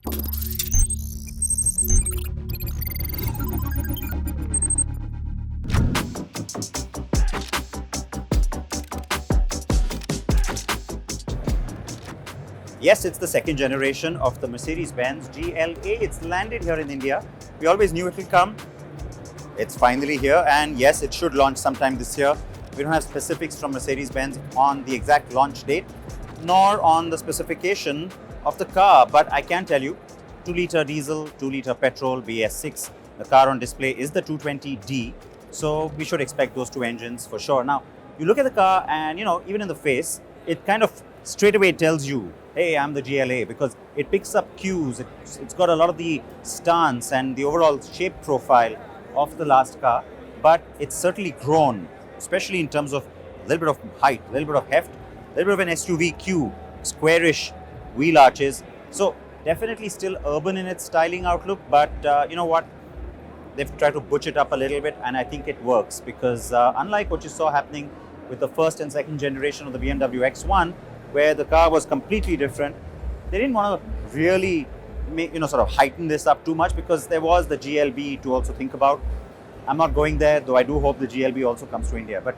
Yes, it's the second generation of the Mercedes-Benz GLA. It's landed here in India. We always knew it will come. It's finally here, and yes, it should launch sometime this year. We don't have specifics from Mercedes-Benz on the exact launch date, nor on the specification of the car, but I can tell you 2-litre diesel, 2-litre petrol, BS6. The car on display is the 220D, so we should expect those two engines for sure. Now, you look at the car and, even in the face, it kind of straight away tells you, hey, I'm the GLA, because it picks up cues. It's got a lot of the stance and the overall shape profile of the last car, but it's certainly grown, especially in terms of a little bit of height, a little bit of heft, a little bit of an SUV cue, squarish wheel arches. So definitely still urban in its styling outlook, but you know what? They've tried to butch it up a little bit, and I think it works because unlike what you saw happening with the first and second generation of the BMW X1, where the car was completely different, they didn't want to really sort of heighten this up too much because there was the GLB to also think about. I'm not going there, though I do hope the GLB also comes to India. But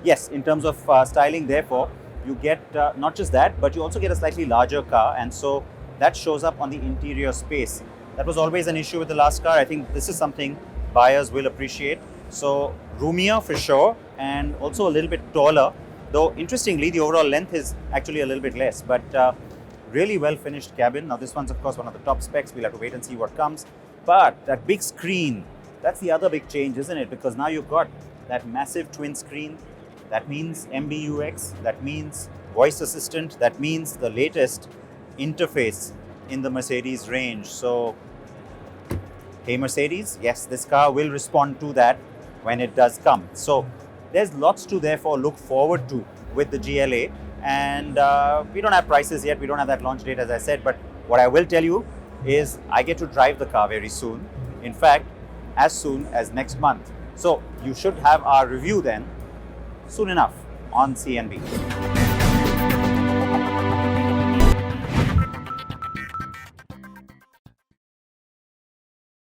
yes, in terms of styling, therefore, you get not just that, but you also get a slightly larger car, and so that shows up on the interior space. That was always an issue with the last car. I think this is something buyers will appreciate. So roomier for sure, and also a little bit taller. Though, interestingly, the overall length is actually a little bit less, but really well finished cabin. Now, this one's, of course, one of the top specs. We'll have to wait and see what comes. But that big screen, that's the other big change, isn't it? Because now you've got that massive twin screen. That means MBUX. That means voice assistant. That means the latest interface in the Mercedes range. So, hey, Mercedes, yes, this car will respond to that when it does come. So, there's lots to therefore look forward to with the GLA, and we don't have prices yet, we don't have that launch date as I said, but what I will tell you is I get to drive the car very soon. In fact, as soon as next month. So you should have our review then soon enough on CNB.